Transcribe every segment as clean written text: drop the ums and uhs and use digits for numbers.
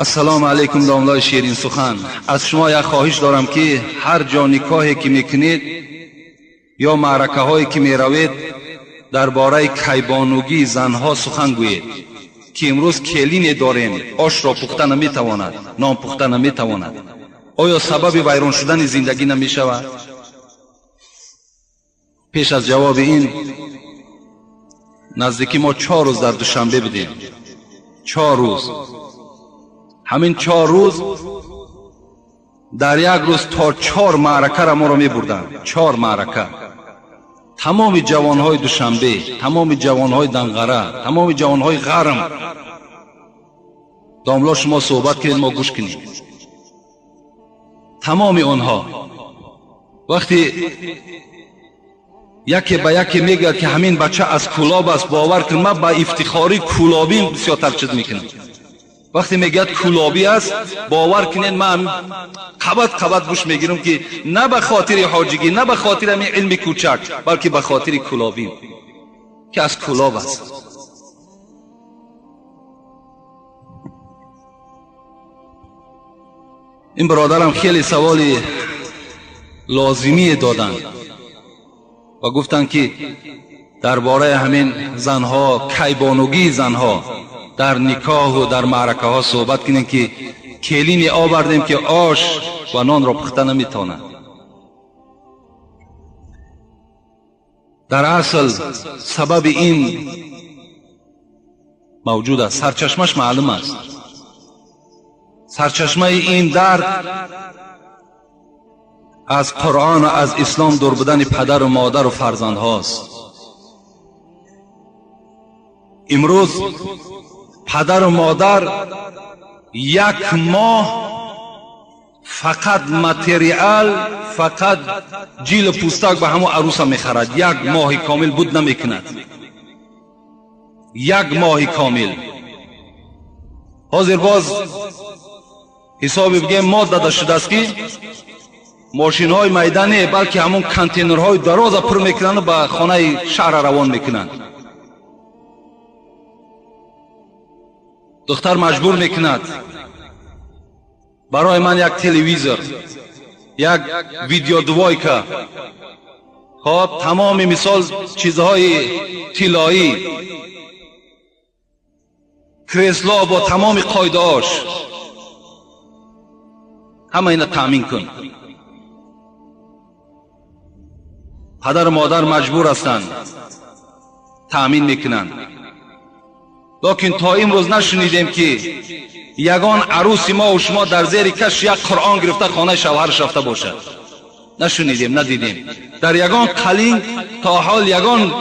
السلام علیکم داملای شیرین سخن. از شما یک خواهش دارم که هر جا نکاحی که میکنید یا معرکه هایی که میروید درباره کیبانوگی زنها سخن گویید که امروز کلین داریم، آش را پخته نمیتواند، نان پخته نمیتواند. آیا سبب ویران شدن زندگی نمیشود؟ پیش از جواب این نزدیکی ما 4 روز در دوشنبه بدیم. 4 روز، همین 4 روز در یک روز تا 4 معرکه را ما را می بردن. 4 معرکه. تمام جوانهای دوشنبه، تمام جوانهای دنغره، تمام جوانهای غرم. داملا شما صحبت کنید، ما گوش کنید. تمام آنها وقتی یکی به یکی میگه که همین بچه از کلاب است، باور کن من با افتخاری کلابی بسیار ترچید میکنم. وقتی میگه کلابی است، باور کنین من قبط گوش میگیرم که نه به خاطر حاجگی، نه به خاطر همین علم کوچک، بلکه به خاطر کلابی که از کلاب است. این برادرم خیلی سوالی لازمی دادن و گفتن که درباره همین زنها، کیبانوگی زنها در نکاح و در معرکه ها صحبت کنیم که کلین آوردیم که آش و نان را پخته نمیتواند. در اصل سبب این موجود است، سرچشمش معلوم است. سرچشمه این درد از قرآن و از اسلام دور بودن پدر و مادر و فرزند هاست. امروز پدر و مادر 1 ماه فقط متریال، فقط جیل پوستک به همون عروس میخرد. 1 ماه کامل بود نمیکند. 1 ماه کامل. حاضر باز حساب بگیم ما داده شده است که ماشین های میدانی بلکه همون کانتینر های دراز پر میکنند و به خانه شهر روان میکنند. دختر مجبور میکند برای من یک تلویزور، یک ویدیو دوایکا، خب تمام مثال چیزهای طلایی، کرسلا با تمام قاعده هاش، همه اینا تامین کن. پدر و مادر مجبور هستند تامین میکنند. لیکن تا امروز نشنیدیم که یگان عروس ما و شما در زیر کش یک قرآن گرفته خانه شوهرش رفته باشد. نشنیدیم، ندیدیم. در یگان قلین تا حال یگان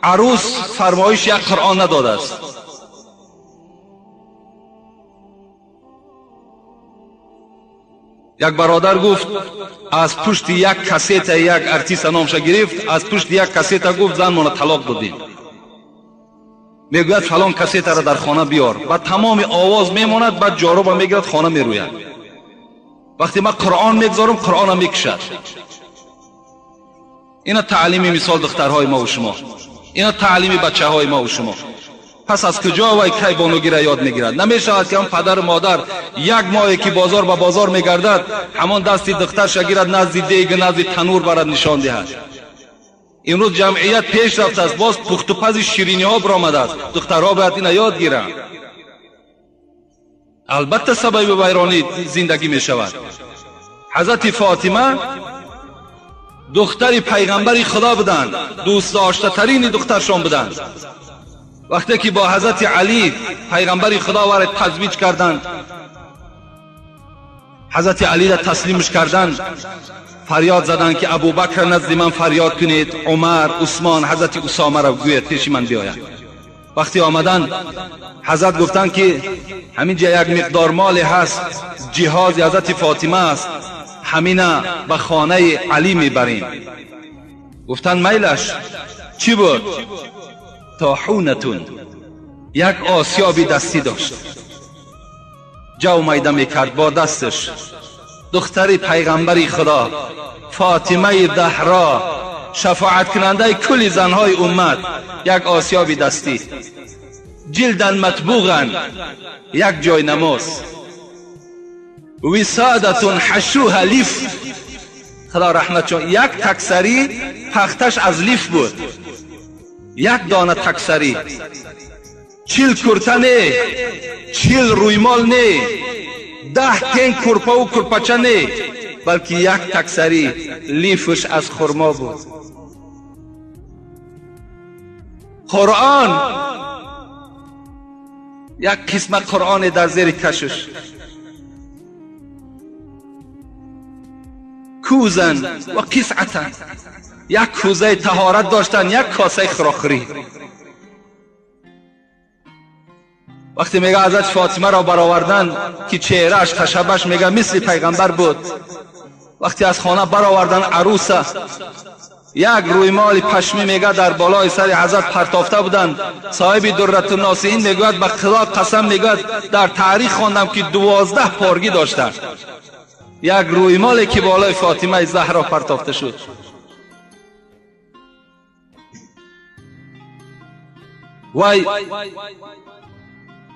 عروس فرمایش یک قرآن نداده است. یک برادر گفت از پشت یک کسیت یک ارتیست نامش گرفت، از پشت یک کسیت گفت زن من طلاق دادیم. میگوید فلان کسیت را در خانه بیار، بعد تمام آواز میماند، بعد جارو میگیرد خانه میروید. وقتی من قرآن میگذارم قرآن میکشد. اینا تعلیمی مثال دخترهای ما و شما، اینا تعلیمی بچه های ما و شما. پس از کجا وای کیبانوگی را یاد میگیرد؟ نمیشود که هم پدر و مادر 1 ماهی که بازار به بازار میگردد همان دستی دخترش گیرد نزد دیگ، نزد تنور برد نشان دهد. امروز جمعیت پیش رفته است، باز پخت و پز شیرینی ها برآمده است. دخترها باید اینا یاد گیرند. البته سبب ویرانی زندگی می شود. حضرت فاطمه دختر پیغمبر خدا بودند، دوست داشته ترین دخترشان بودند. وقتی که با حضرت علی پیغمبر خدا وارد تزویج کردند، حضرت علی را تسلیمش کردند، فریاد زدند که ابوبکر نزد من فریاد کنید، عمر، عثمان، حضرت اسامه را گوید پیش من بیاید. وقتی آمدند حضرت گفتند که همین جا یک مقدار مال هست، جهاز حضرت فاطمه است، همینا به خانه علی میبریم. گفتند میلش. چی بود؟ طاحونتون، یک آسیابی دستی داشت، جو میده میکرد با دستش. دختری پیغمبر خدا فاطمه زهرا، شفاعت کننده کل زنهای امت، یک آسیابی دستی جلدن مطبوغن، یک جای نماز. وسادتون حشوها لیف، خدا رحمت چون یک تکسری پختش از لیف بود، یک دانه تکسری، 40 کرته نه، 40 رویمال نه، 10 تن کرپه و کرپچه نه، بلکه یک تکسری لیفش از خرما بود. قرآن، یک قسم قرآن در زیر کشش، کوزن و قسعتن، یک کوزه طهارت داشتن، یک کاسه خراخری. وقتی میگه حضرت فاطمه را برآوردن که چهرهش تشبش میگه مثل پیغمبر بود، وقتی از خانه برآوردن عروسه، یک رویمال پشمی میگه در بالای سر حضرت پرتافته بودند. صاحب درة الناصحین میگوید به خدا قسم میگوید در تاریخ خواندم که 12 پارگی داشتند. یک رویمالی که بالای فاطمه زهرا پرتافته شد. وای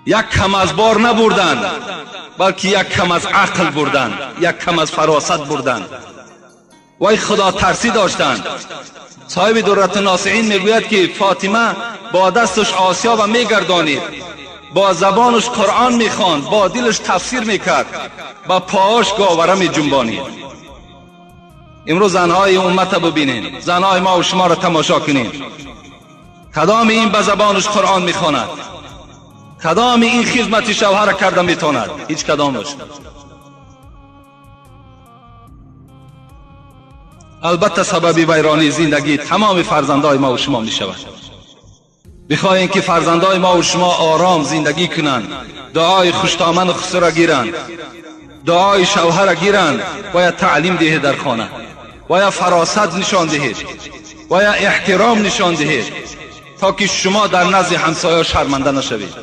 یک کم از بار نبردند، بلکه یک کم از عقل بردند، یک کم از فراست بردند. وای خدا ترسی داشتند. صاحب درة الناصحین میگوید که فاطمه با دستش آسیاب میگردانید، با زبانش قرآن میخواند، با دلش تفسیر میکرد، با پاهاش گاوره میجنبانید. امروز زنهای امت ببینید، زنهای ما و شما را تماشا کنید، کدام این به زبانش قرآن میخواند، کدام این خدمت شوهر کرده میتواند؟ هیچ کدامش. البته سبب ویرانی زندگی تمام فرزندای ما و شما می شود. بخواهیم که فرزندای ما و شما آرام زندگی کنند، دعای خوشتامن و خسر را گیرند، دعای شوهر را گیرند، باید تعلیم دهید در خانه، باید فراست نشان دهید، باید احترام نشان دهید، تا که شما در نزد همسایه شرمنده نشوید.